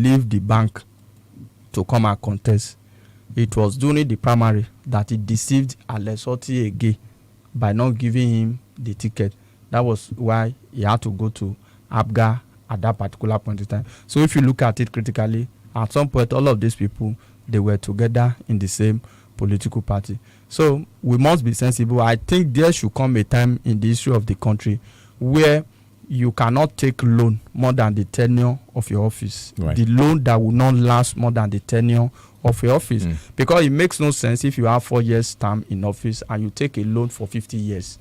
leave the bank to come and contest. It was during the primary that he deceived Alesoti again by not giving him the ticket. That was why he had to go to APGA at that particular point in time. So if you look at it critically, at some point, all of these people, they were together in the same political party. So we must be sensible. I think there should come a time in the history of the country where you cannot take loan more than the tenure of your office. Right. The loan that will not last more than the tenure of your office. Because it makes no sense if you have 4 years term in office and you take a loan for 50 years.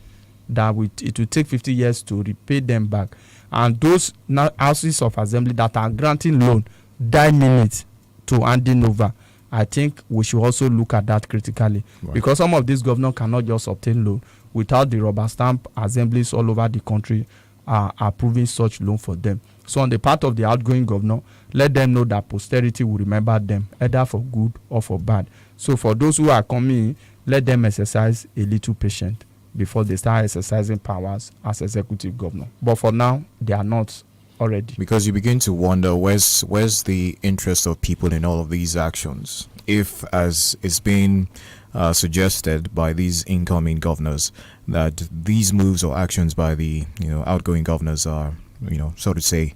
It will take 50 years to repay them back. And those houses of assembly that are granting loan die minutes to handing over. I think we should also look at that critically. Right. Because some of these governors cannot just obtain loan without the rubber stamp assemblies all over the country approving such loan for them. So on the part of the outgoing governor, let them know that posterity will remember them, either for good or for bad. So for those who are coming in, let them exercise a little patience before they start exercising powers as executive governor. But for now, they are not already. Because you begin to wonder, where's the interest of people in all of these actions? If, as is being suggested by these incoming governors, that these moves or actions by the outgoing governors are, so to say,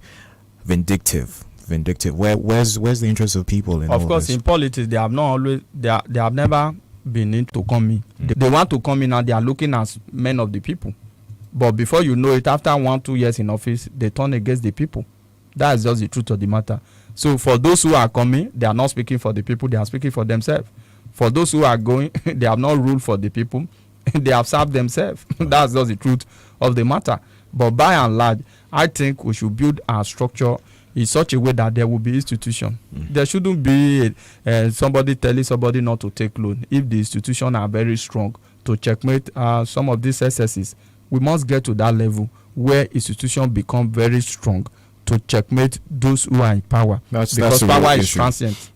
vindictive. Where's the interest of people in all of this? Of course, in politics, they have not always they have never been in to come in. They want to come in and they are looking as men of the people. But before you know it, after 1-2 years in office, they turn against the people. That's just the truth of the matter. So for those who are coming, they are not speaking for the people, they are speaking for themselves. For those who are going, they have not ruled for the people, they have served themselves. That's just the truth of the matter. But by and large, I think we should build our structure in such a way that there will be institution. There shouldn't be somebody telling somebody not to take loan. If the institutions are very strong to checkmate some of these excesses, we must get to that level where institutions become very strong to checkmate those who are in power. Because power is transient.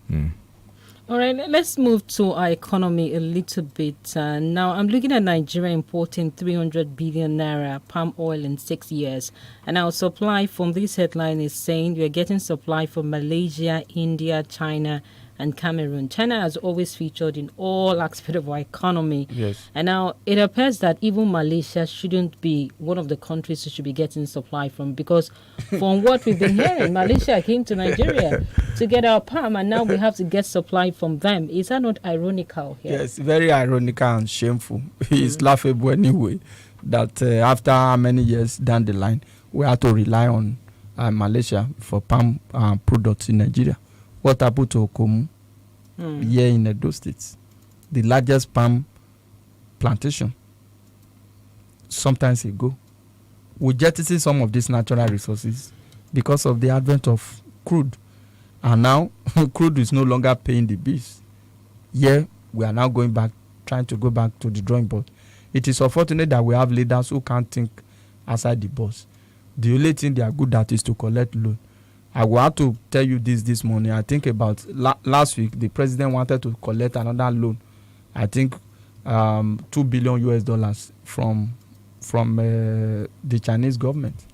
All right, let's move to our economy a little bit. Now, I'm looking at Nigeria importing 300 billion naira palm oil in 6 years. And our supply from this headline is saying we're getting supply from Malaysia, India, China, and Cameroon. China has always featured in all aspects of our economy. Yes. And now it appears that even Malaysia shouldn't be one of the countries we should be getting supply from, because from what we've been hearing, Malaysia came to Nigeria to get our palm, and now we have to get supply from them. Is that not ironical here? Yes, very ironical and shameful. It's laughable anyway that after how many years down the line, we have to rely on Malaysia for palm products in Nigeria. What happened to Okomu here in Edo State? The largest palm plantation sometimes ago. We jettisoned some of these natural resources because of the advent of crude. And now crude is no longer paying the bills. Here we are now trying to go back to the drawing board. It is unfortunate that we have leaders who can't think outside the box. The only thing they are good at is to collect loan. I will have to tell you this morning. I think about last week, the president wanted to collect another loan. I think $2 billion US from the Chinese government.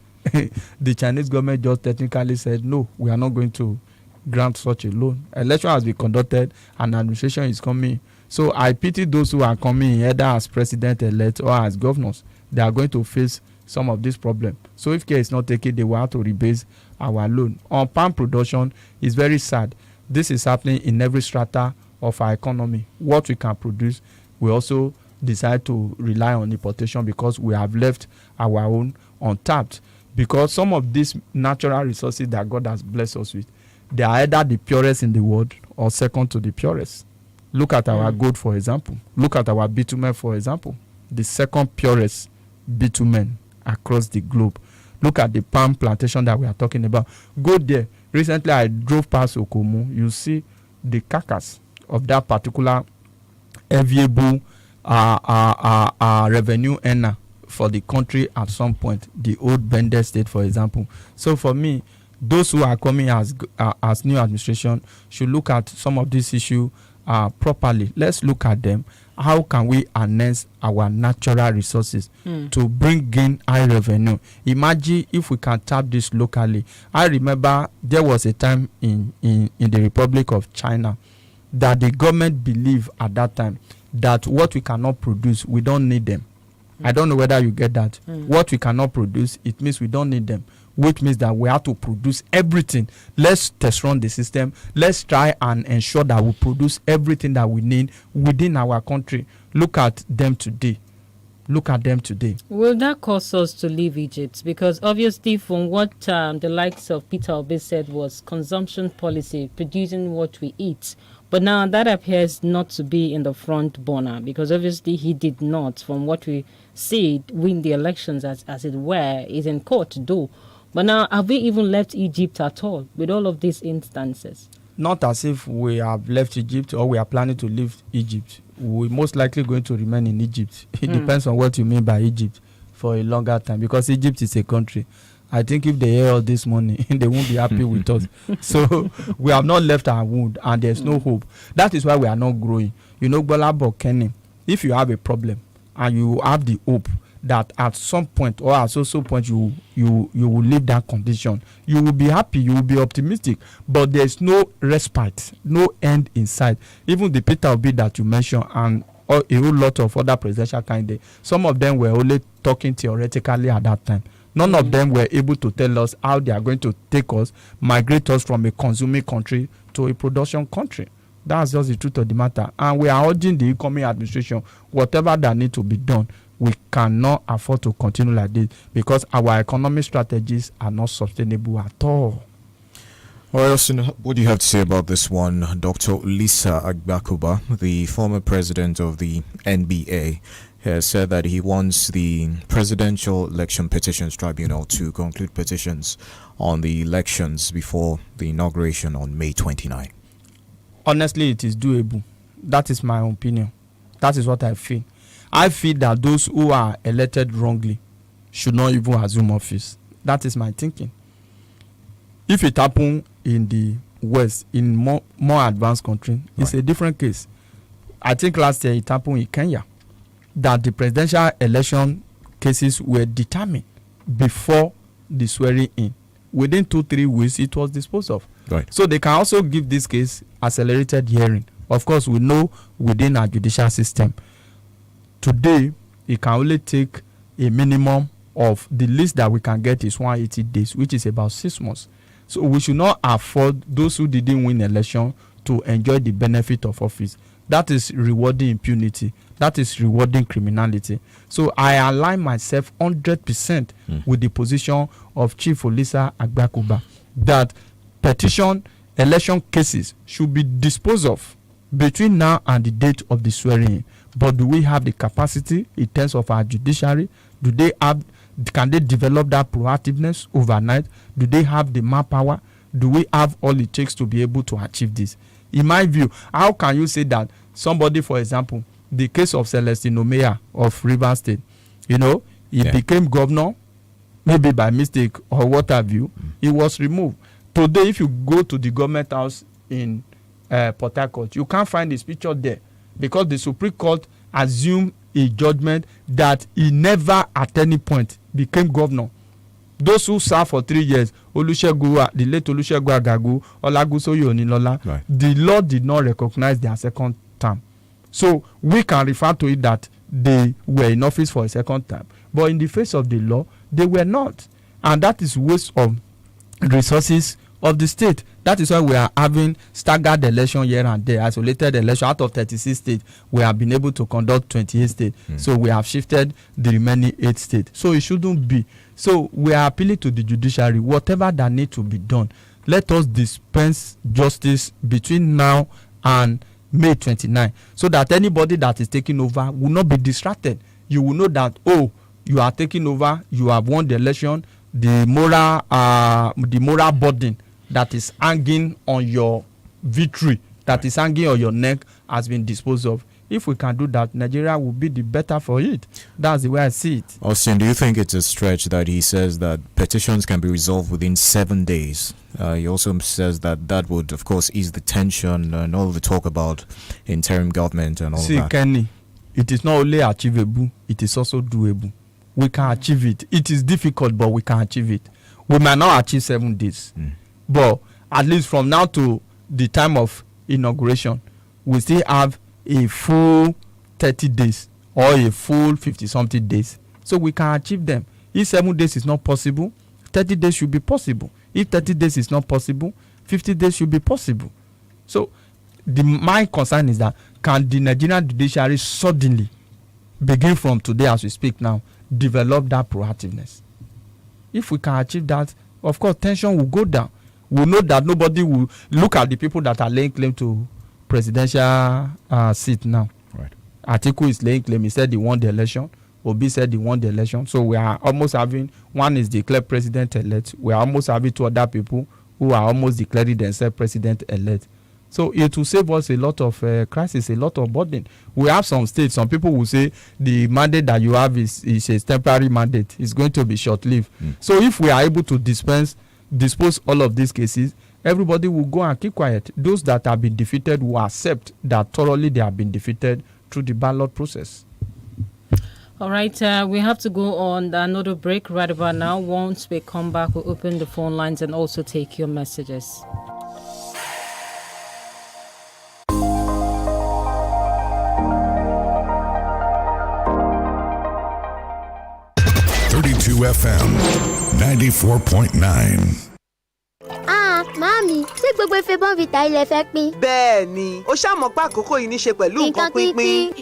The Chinese government just technically said, no, we are not going to grant such a loan. Election has been conducted and administration is coming. So I pity those who are coming either as president-elect or as governors. They are going to face some of this problem. So if care is not taken, they will have to rebase our loan. On palm production, is very sad. This is happening in every strata of our economy. What we can produce, we also decide to rely on importation because we have left our own untapped. Because some of these natural resources that God has blessed us with, they are either the purest in the world or second to the purest. Look at our gold, for example. Look at our bitumen, for example. The second purest bitumen across the globe. Look at the palm plantation that we are talking about. Go there. Recently, I drove past Okomu. You see the carcass of that particular enviable revenue earner for the country at some point, the old Bender state, for example. So for me, those who are coming as new administration should look at some of these issues properly. Let's look at them how can we harness our natural resources to bring in high revenue. Imagine if we can tap this locally. I remember there was a time in the Republic of China that the government believed at that time that what we cannot produce, we don't need them. I don't know whether you get that. What we cannot produce, it means we don't need them, which means that we have to produce everything. Let's test run the system. Let's try and ensure that we produce everything that we need within our country. Look at them today. Look at them today. Will that cause us to leave Egypt? Because obviously from what the likes of Peter Obi said was consumption policy, producing what we eat. But now that appears not to be in the front burner, because obviously he did not, from what we see, win the elections as it were, is in court to do. But now, have we even left Egypt at all with all of these instances? Not as if we have left Egypt or we are planning to leave Egypt. We're most likely going to remain in Egypt. It depends on what you mean by Egypt for a longer time, because Egypt is a country. I think if they hear all this money, they won't be happy with us. So we have not left our wound, and there's no hope. That is why we are not growing. You know, GBOLABO, Kenny, if you have a problem and you have the hope that at some point or at some point you will leave that condition, you will be happy, you will be optimistic, but there's no respite, no end in sight. Even the Peter Obi that you mentioned and a whole lot of other presidential candidates, some of them were only talking theoretically at that time. None of them were able to tell us how they are going to take us, migrate us from a consuming country to a production country. That's just the truth of the matter. And we are urging the incoming administration, whatever that needs to be done, we cannot afford to continue like this, because our economic strategies are not sustainable at all. All right, Austin, what do you have to say about this one? Dr. Lisa Agbakuba, the former president of the NBA, has said that he wants the Presidential Election Petitions Tribunal to conclude petitions on the elections before the inauguration on May 29. Honestly, it is doable. That is my opinion. That is what I feel. I feel that those who are elected wrongly should not even assume office. That is my thinking. If it happened in the West, in more advanced country, it's a different case. I think last year it happened in Kenya, that the presidential election cases were determined before the swearing in. Within 2-3 weeks, it was disposed of. Right. So they can also give this case accelerated hearing. Of course, we know within our judicial system, today, it can only take a minimum of the least that we can get is 180 days, which is about 6 months. So we should not afford those who didn't win election to enjoy the benefit of office. That is rewarding impunity. That is rewarding criminality. So I align myself 100% with the position of Chief Olisa Agbakuba that petition election cases should be disposed of between now and the date of the swearing. But do we have the capacity in terms of our judiciary? Can they develop that proactiveness overnight? Do they have the manpower? Do we have all it takes to be able to achieve this? In my view, how can you say that somebody, for example, the case of Celestine Omea of Rivers State, he became governor, maybe by mistake or what have you, he was removed. Today, if you go to the government house in Port Harcourt, you can't find his picture there, because the Supreme Court assumed a judgment that he never at any point became governor. Those who served for 3 years, the late Olusegun Agagu, Olagunsoye Onilola, right, the law did not recognize their second term. So we can refer to it that they were in office for a second term. But in the face of the law, they were not. And that is waste of resources of the state. That is why we are having staggered election here and there, isolated election. Out of 36 states, we have been able to conduct 28 states. So we have shifted the remaining 8 states. So it shouldn't be. So we are appealing to the judiciary, whatever that needs to be done, let us dispense justice between now and May 29, so that anybody that is taking over will not be distracted. You will know that, you are taking over, you have won the election, the moral burden that is hanging on your victory, that is hanging on your neck, has been disposed of. If we can do that, Nigeria will be the better for it. That's the way I see it. Austin, do you think it's a stretch that he says that petitions can be resolved within 7 days? He also says that would, of course, ease the tension and all the talk about interim government and all that. See, Kenny, it is not only achievable, it is also doable. We can achieve it. It is difficult, but we can achieve it. We might not achieve 7 days, but at least from now to the time of inauguration, we still have a full 30 days or a full 50-something days. So we can achieve them. If 7 days is not possible, 30 days should be possible. If 30 days is not possible, 50 days should be possible. So my concern is that can the Nigerian judiciary suddenly, begin from today as we speak now, develop that proactiveness? If we can achieve that, of course, tension will go down. We know that nobody will look at the people that are laying claim to presidential seat now. Right. Atiku is laying claim. He said he won the election. Obi said he won the election. So we are almost having, one is declared president-elect. We are almost having 2 other people who are almost declaring themselves president-elect. So it will save us a lot of crisis, a lot of burden. We have some states, some people will say the mandate that you have is a temporary mandate. It's going to be short-lived. So if we are able to dispose all of these cases, everybody will go and keep quiet. Those that have been defeated will accept that thoroughly they have been defeated through the ballot process. All right, we have to go on another break right about now. Once we come back, we'll open the phone lines and also take your messages. FM 94.9. Màámi, ṣé gbogbo ife Bonvita ilẹ̀ fẹ́ pín? Bẹ́ẹ̀ ni, ó ṣàmọ̀ pé àkókò yìí ní ṣe pẹ̀lú nǹkan pínpín.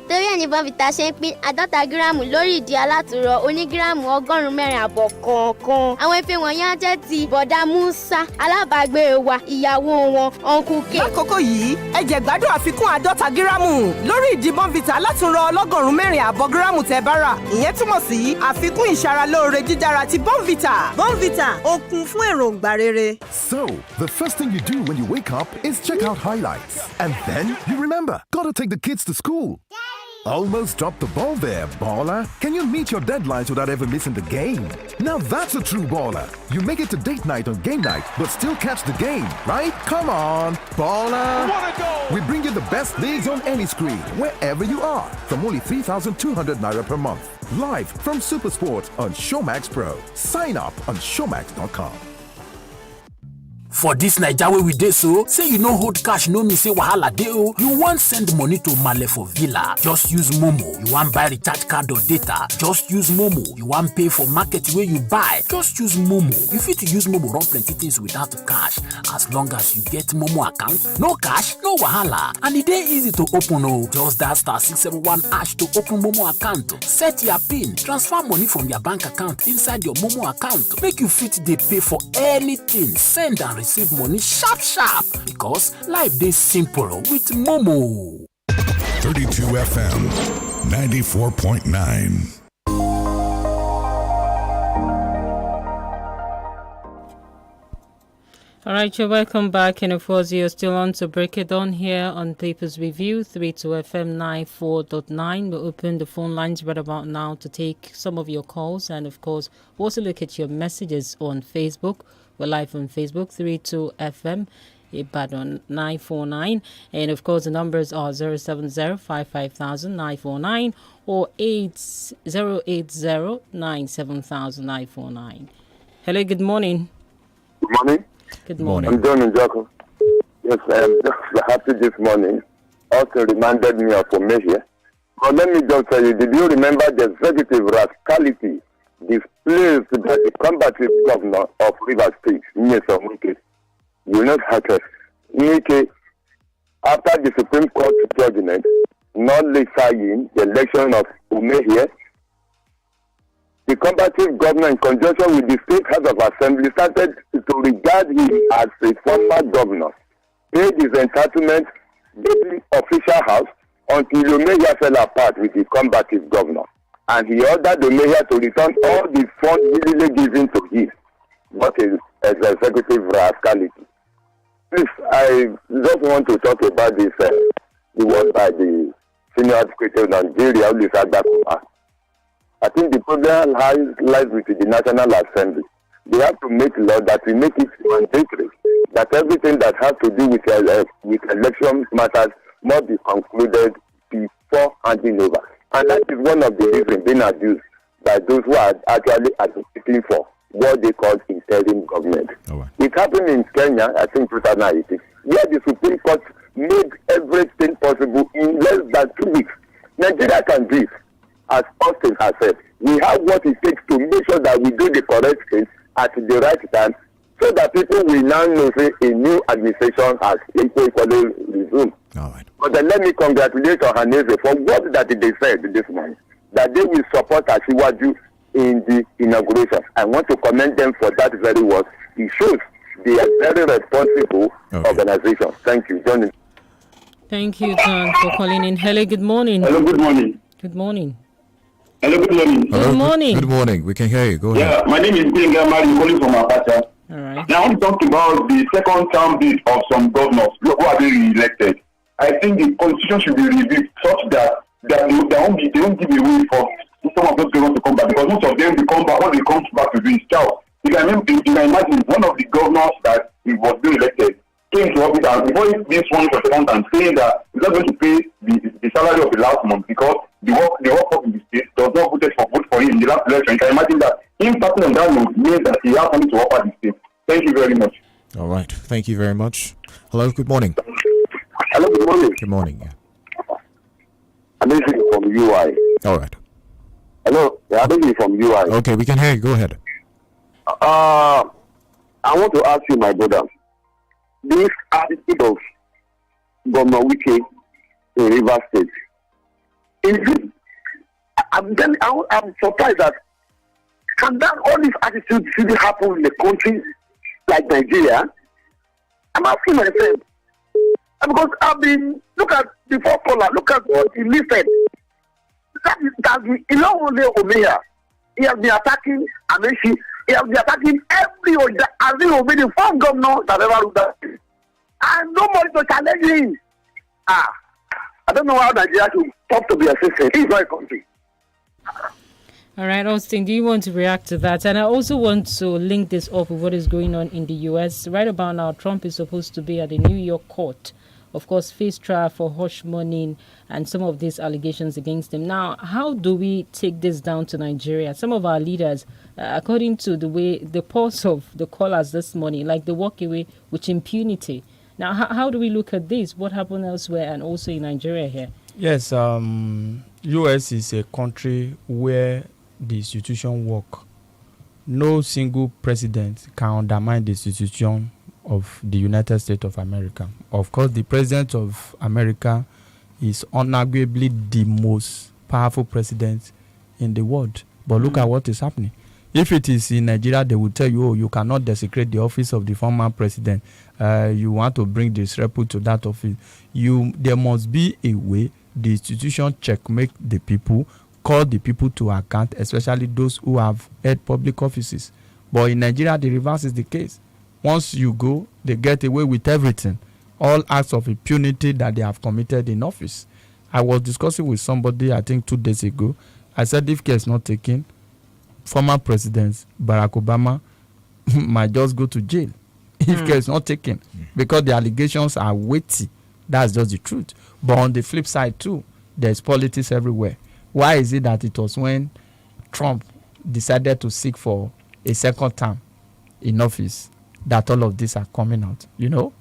Torí ẹ̀ ní Bonvita ṣe ń pín 50 gíráàmù lórí ìdí alátùrọ̀ onígíráàmù 145 kọ̀ọ̀kan. Àwọn ife wọ̀nyí á jẹ́ ti bọ̀dá Musa, alábàágbé wa, ìyàwó wọn, Uncle K. Lákòókò yìí, ẹ jẹ́ gbádùn àfikún 50 gíráàmù lórí ìdí Bonvita alátùrọ̀ 145 gíráàmù tẹ́ bá rà. Ìyẹn túmọ̀ sí àfikún ìṣaralóore jíjára ti Bonvita. Bonvita, ó kún fún èròǹgbà rere. So, the first thing you do when you wake up is check out highlights. And then you remember, gotta take the kids to school. Almost dropped the ball there, baller. Can you meet your deadlines without ever missing the game? Now that's a true baller. You make it to date night on game night, but still catch the game, right? Come on, baller. What a goal! We bring you the best leagues on any screen, wherever you are, from only 3,200 naira per month. Live from Supersport on Showmax Pro. Sign up on showmax.com. For this Naija wey we dey so, say you no hold cash no mean say wahala dey o. You wan send money to Male for Villa, just use Momo. You wan buy recharge card or data, just use Momo. You wan pay for market wey you buy, just use Momo. You fit use Momo run plenty things without cash, as long as you get Momo account. No cash, no wahala, and e dey easy to open o. Just dial *671# to open Momo account. Set your PIN, transfer money from your bank account inside your Momo account. Make you fit dey pay for anything, send and receive money sharp because life dey simple with Momo. 32 FM 94.9. All right, you're welcome back. And of course, you're still on to break it on here on Papers Review 32 FM 94.9. We'll open the phone lines right about now to take some of your calls. And of course, also look at your messages on Facebook. We're live on Facebook, 32 FM, Ibadan 949. And of course, the numbers are 070-550-949 or 8080-970-949. Hello, good morning. Good morning. Good morning. I'm John Njoko. Yes, I am just happy this morning. Also reminded me of Omehia. But let me just tell you, did you remember the executive rascality displayed by the combative governor of Rivers State, Nyesom Wike? You know how Wike, after the Supreme Court judgment, not deciding the election of Omehia, the combative governor, in conjunction with the State House of Assembly, started to regard him as a former governor, paid his entitlement, the official house, until Omehia fell apart with the combative governor. And he ordered Omehia to return all the funds illegally given to him. What is executive rascality? Please, I just want to talk about this, the word by the senior advocate of Nigeria, Ulisagba Kuma. I think the problem lies with the National Assembly. They have to make law that will make it mandatory that everything that has to do with election matters must be concluded before handing over. And that is one of the reasons being abused by those who are actually advocating for what they call interim government. Right. It happened in Kenya, I think 2018, where the Supreme Court made everything possible in less than 2 weeks. Nigeria can do it, as Austin has said. We have what it takes to make sure that we do the correct thing at the right time, so that people will now know say a new administration has equally resumed. All right. But then let me congratulate Ohaneze for what that they said this morning, that they will support Asiwaju in the inauguration. I want to commend them for that very work. It shows they are very responsible organization. Thank you, Johnny. Thank you, John, for calling in. Hello, good morning. Hello, good morning. Good morning. Hello, good morning. Good morning. Good morning. We can hear you. Go ahead. Yeah, my name is Benga Mari, calling from Apache. All right. Now, I want to talk about the second term bid of some governors who are being re-elected. I think the constitution should be reviewed such that they won't give away for some of those governors to come back, because most of them, they come back, what they come back to do is child. You can imagine one of the governors that was being elected came to office and before this one was announced and saying that he's not going to pay the salary of the last month because the work in the state does not vote for him in the last election. You can imagine that him starting on that note means that he has something to offer the state. Thank you very much. All right. Thank you very much. Hello. Good morning. Hello, good morning. Good morning. Yeah. I'm listening from UI. All right. Hello, I'm listening from UI. Okay, we can hear you. Go ahead. I want to ask you, my brother, this attitude of Governor Wike in Rivers State, is it, I'm surprised that can that all this attitude really happen in a country like Nigeria? I'm asking myself, because I've been, look at the fourth caller, look at what he listed. That has been only Omeya. He has been attacking Amechi. He has been attacking every other, as he will be the first governor that ever ruled that. And nobody to challenge him. I don't know how Nigeria should stop to be a system. It's not a country. All right, Austin, do you want to react to that? And I also want to link this up with what is going on in the U.S. Right about now, Trump is supposed to be at the New York court. Of course, face trial for hush money and some of these allegations against him. Now, how do we take this down to Nigeria? Some of our leaders, according to the pulse of the callers this morning, like they walk away with impunity. Now, how do we look at this? What happened elsewhere and also in Nigeria here? Yes, U.S. is a country where the institution work. No single president can undermine the institution of the United States of America. Of course, the president of America is unarguably the most powerful president in the world. But look at what is happening. If it is in Nigeria, they will tell you, you cannot desecrate the office of the former president. You want to bring disrepute to that office. There must be a way the institution checkmate the people, call the people to account, especially those who have held public offices. But in Nigeria, the reverse is the case. Once you go, they get away with everything. All acts of impunity that they have committed in office. I was discussing with somebody, I think 2 days ago. I said, if care is not taken, former President Barack Obama might just go to jail. If care is not taken. Because the allegations are weighty. That's just the truth. But on the flip side too, there's politics everywhere. Why is it that it was when Trump decided to seek for a second term in office that all of these are coming out? You know,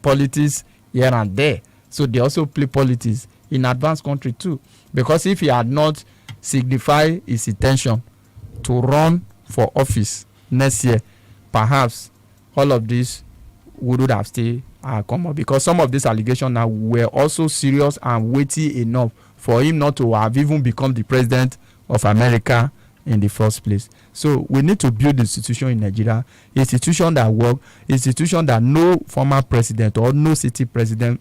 politics here and there. So they also play politics in advanced country too. Because if he had not signified his intention to run for office next year, perhaps all of this would have stayed come up. Because some of these allegations now were also serious and weighty enough for him not to have even become the president of America in the first place. So we need to build institution in Nigeria, institution that work, institution that no former president or no city president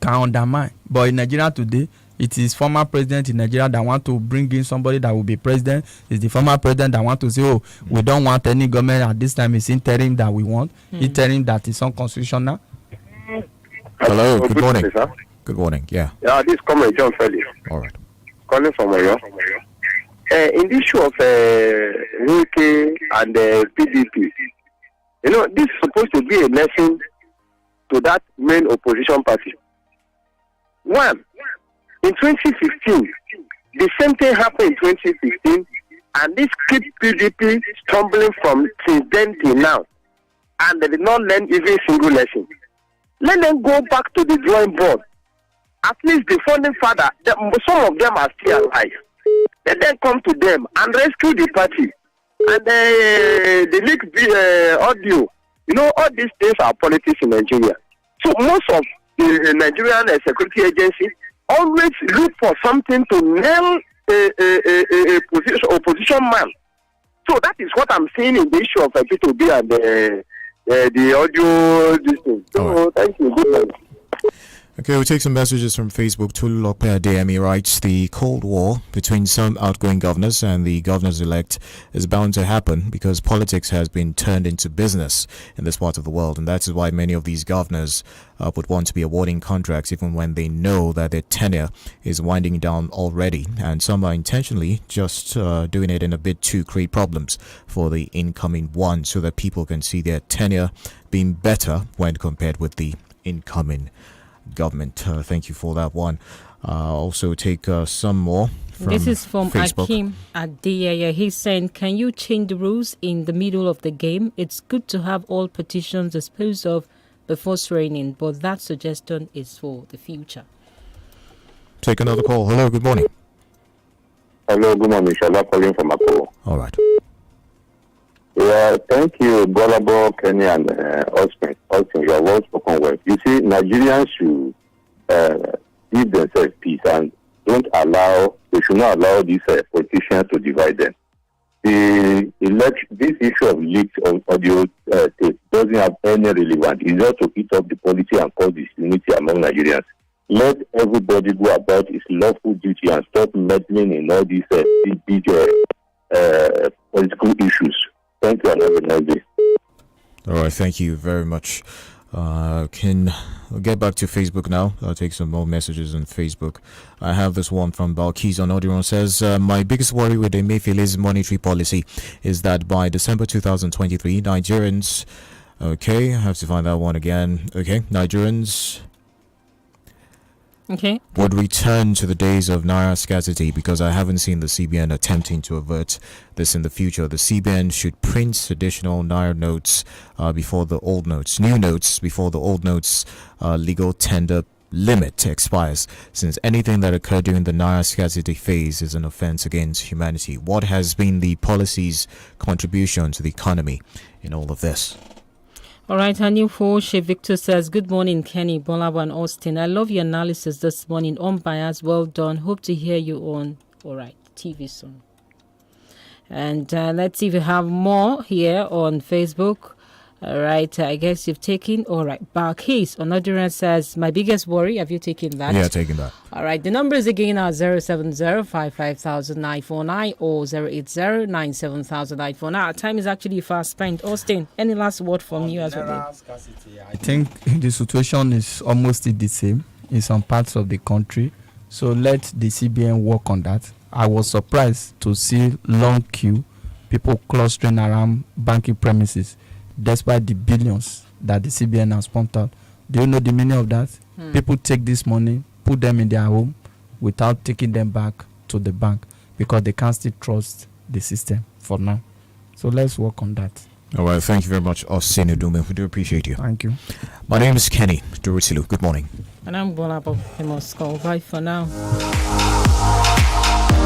can undermine. But in Nigeria today, it is former president in Nigeria that want to bring in somebody that will be president. It's the former president that want to say, oh, we don't want any government at this time. It's interim that we want. Interim that is unconstitutional. Hello, good morning. Day, sir. Good morning, yeah. Yeah, this is Comrade John Felix. All right. Calling from Oyo. In the issue of Wike and PDP, you know, this is supposed to be a lesson to that main opposition party. One, in 2015. The same thing happened in 2015, and this keep PDP stumbling from since then till now, and they did not learn even a single lesson. Let them go back to the drawing board. At least the founding father, some of them are still alive. Let them come to them and rescue the party. And the leaked audio, all these things are politics in Nigeria. So most of the Nigerian security agency always look for something to nail a opposition man. So that is what I'm saying in the issue of P2B and the audio. This thing. So right. Thank you. Good night. Okay, we'll take some messages from Facebook. Tululokpe Adeyemi writes, the Cold War between some outgoing governors and the governors-elect is bound to happen because politics has been turned into business in this part of the world, and that is why many of these governors would want to be awarding contracts even when they know that their tenure is winding down already, and some are intentionally just doing it in a bid to create problems for the incoming one so that people can see their tenure being better when compared with the incoming government. Thank you for that one. Also take some more from This is from Facebook. Akim Adeyeye. He's saying, can you change the rules in the middle of the game? It's good to have all petitions disposed of before swearing in, but that suggestion is for the future. Take another call. Hello, good morning. Hello, good morning. Shala calling from Akko. All right. Yeah, thank you, GBOLABO, Kenny, and Austin. You are well spoken well. You see, Nigerians should give themselves peace and they should not allow these politicians to divide them. This issue of leaked audio tape doesn't have any relevance. It's just to eat up the policy and cause disunity among Nigerians. Let everybody go about his lawful duty and stop meddling in all these big political issues. Thank you, and have a nice day. All right, thank you very much. We'll get back to Facebook now. I'll take some more messages on Facebook. I have this one from Balkis on Audio. Says, my biggest worry with Emefiele's monetary policy is that by December 2023, Nigerians... Okay, I have to find that one again. Okay, Nigerians... Okay. would return to the days of Naira scarcity because I haven't seen the CBN attempting to avert this in the future. The CBN should print additional Naira notes before the old notes, new notes before the old notes legal tender limit expires, since anything that occurred during the Naira scarcity phase is an offense against humanity. What has been the policy's contribution to the economy in all of this? All right, Hanifo She Victor says, good morning, Kenny, GBOLABO, and Austin. I love your analysis this morning. Unbiased, well done. Hope to hear you on, all right, TV soon. And let's see if we have more here on Facebook. All right, I guess you've taken, all right, Balkis Onodura says, my biggest worry, have you taken that? Yeah, taking that. All right, the numbers again are 070-550-949 or 080-970-949. Our time is actually fast spent. Austin, any last word from you as well? I think the situation is almost the same in some parts of the country. So let the CBN work on that. I was surprised to see long queue, people clustering around banking premises, despite the billions that the CBN has pumped out. Do you know the meaning of that? People take this money, put them in their home without taking them back to the bank because they can't still trust the system for now. So let's work on that. All right, thank you very much, Oseni Dume. We do appreciate you. Thank you. My name is Kenny Durutilu. Good morning. And I'm GBOLABO. I must go. Bye for now.